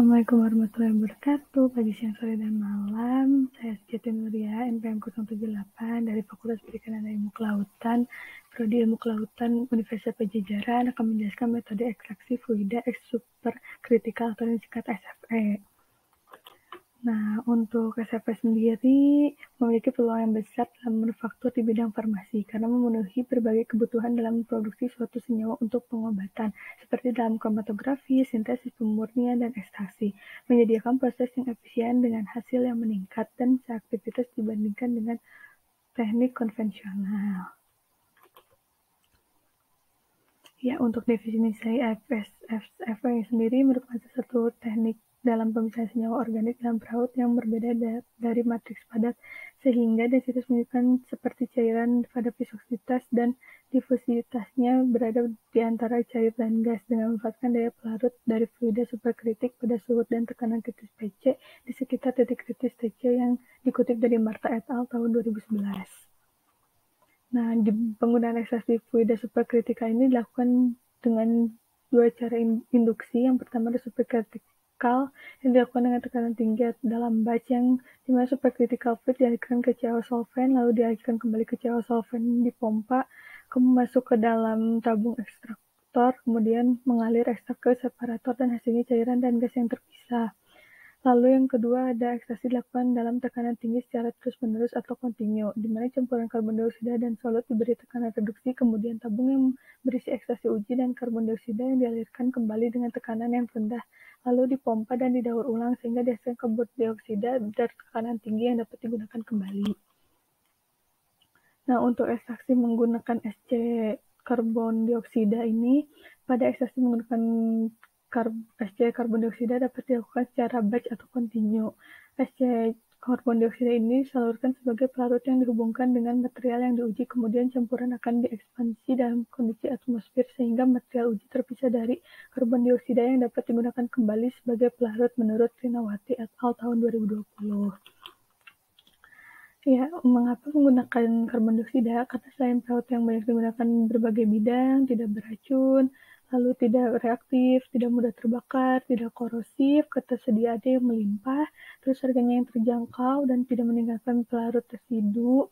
Assalamualaikum warahmatullahi wabarakatuh. Pagi, siang, sore, dan malam. Saya Siti Nuria, NPM 078 dari Fakultas Perikanan dan Ilmu Kelautan, Prodi Ilmu Kelautan Universitas Pajajaran akan menjelaskan metode ekstraksi fluida superkritikal atau disingkat SFE. Nah, untuk SFE sendiri memiliki peluang yang besar dalam manufaktur di bidang farmasi karena memenuhi berbagai kebutuhan dalam memproduksi suatu senyawa untuk pengobatan, seperti dalam kromatografi, sintesis pemurnian, dan ekstraksi, menyediakan proses yang efisien dengan hasil yang meningkat dan seaktivitas dibandingkan dengan teknik konvensional. Ya, untuk definisi FSFE sendiri merupakan satu teknik dalam pemisahan senyawa organik dalam peraut yang berbeda dari matriks padat, sehingga densitas menunjukkan seperti cairan pada viscositas dan difusivitasnya berada di antara cair dan gas dengan memanfaatkan daya pelarut dari fluida superkritik pada suhu dan tekanan kritis PC di sekitar titik kritis TC yang dikutip dari Marta et al. Tahun 2011. Nah, penggunaan ekstraksi fluida superkritikal ini dilakukan dengan dua cara induksi. Yang pertama adalah superkritikal yang dilakukan dengan tekanan tinggi dalam batch yang dimana superkritikal fluid dialirkan ke CaO solvent, lalu dialirkan kembali ke CaO solvent, dipompa, kemudian masuk ke dalam tabung ekstraktor, kemudian mengalir ekstrak ke separator dan hasilnya cairan dan gas yang terpisah. Lalu yang kedua ada ekstraksi dilakukan dalam tekanan tinggi secara terus-menerus atau kontinu, di mana campuran karbon dioksida dan solut diberi tekanan reduksi, kemudian tabung yang berisi ekstraksi uji dan karbon dioksida yang dialirkan kembali dengan tekanan yang rendah, lalu dipompa dan didaur ulang sehingga dihasilkan karbon dioksida dari tekanan tinggi yang dapat digunakan kembali. Nah, untuk ekstraksi menggunakan SC karbon dioksida ini, pada ekstraksi menggunakan SC karbon dioksida dapat dilakukan secara batch atau kontinu. SC karbon dioksida ini disalurkan sebagai pelarut yang dihubungkan dengan material yang diuji, kemudian campuran akan diekspansi dalam kondisi atmosfer sehingga material uji terpisah dari karbon dioksida yang dapat digunakan kembali sebagai pelarut menurut Trinawati et al. Tahun 2020. Ya, mengapa menggunakan karbon dioksida? Karena selain pelarut yang banyak digunakan berbagai bidang, tidak beracun, lalu tidak reaktif, tidak mudah terbakar, tidak korosif, ketersediaannya yang melimpah, terus harganya yang terjangkau dan tidak meninggalkan pelarut residu,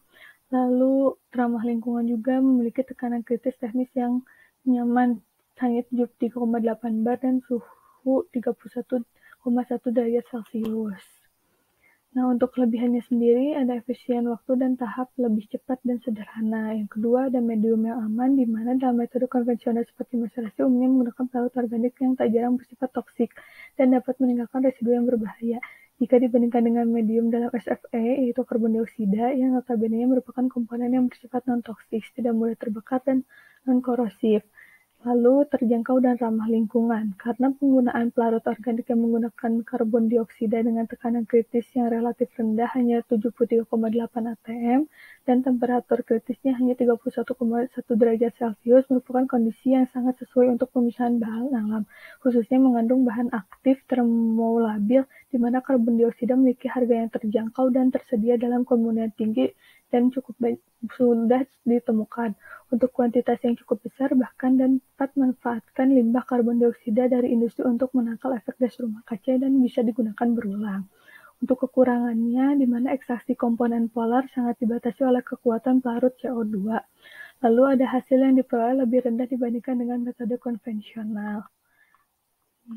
lalu ramah lingkungan juga, memiliki tekanan kritis teknis yang nyaman, hanya 73,8 bar dan suhu 31,1 derajat Celcius. Nah, untuk kelebihannya sendiri ada efisien waktu dan tahap lebih cepat dan sederhana. Yang kedua ada medium yang aman, di mana dalam metode konvensional seperti macerasi umumnya menggunakan pelarut organik yang tak jarang bersifat toksik dan dapat meninggalkan residu yang berbahaya. Jika dibandingkan dengan medium dalam SFE, yaitu karbon dioksida, yang notabene merupakan komponen yang bersifat non-toksik, tidak mudah terbakar dan non-korosif. Lalu terjangkau dan ramah lingkungan, karena penggunaan pelarut organik yang menggunakan karbon dioksida dengan tekanan kritis yang relatif rendah hanya 73,8 atm dan temperatur kritisnya hanya 31,1 derajat Celcius merupakan kondisi yang sangat sesuai untuk pemisahan bahan alam, khususnya mengandung bahan aktif termolabil di mana karbon dioksida memiliki harga yang terjangkau dan tersedia dalam kemurnian tinggi dan cukup sudah ditemukan untuk kuantitas yang cukup besar, bahkan dan dapat manfaatkan limbah karbon dioksida dari industri untuk menangkal efek gas rumah kaca dan bisa digunakan berulang. Untuk kekurangannya, di mana ekstraksi komponen polar sangat dibatasi oleh kekuatan pelarut CO2. Lalu ada hasil yang diperoleh lebih rendah dibandingkan dengan metode konvensional.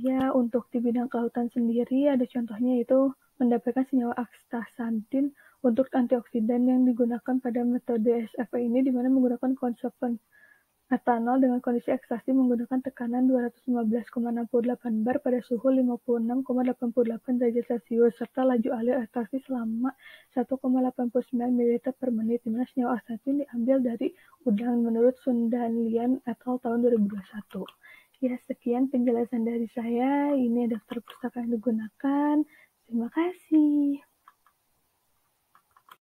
Ya, untuk di bidang kelautan sendiri ada contohnya yaitu mendapatkan senyawa astaxanthin untuk antioksidan yang digunakan pada metode SFE ini, di mana menggunakan konservan etanol dengan kondisi ekstraksi menggunakan tekanan 215,68 bar pada suhu 56,88 derajat Celcius serta laju alir ekstraksi selama 1,89 ml per menit, di mana senyawa astaxanthin diambil dari udang menurut Sundanlian et al. Tahun 2021. Ya, sekian penjelasan dari saya. Ini daftar pustaka yang digunakan. Terima kasih.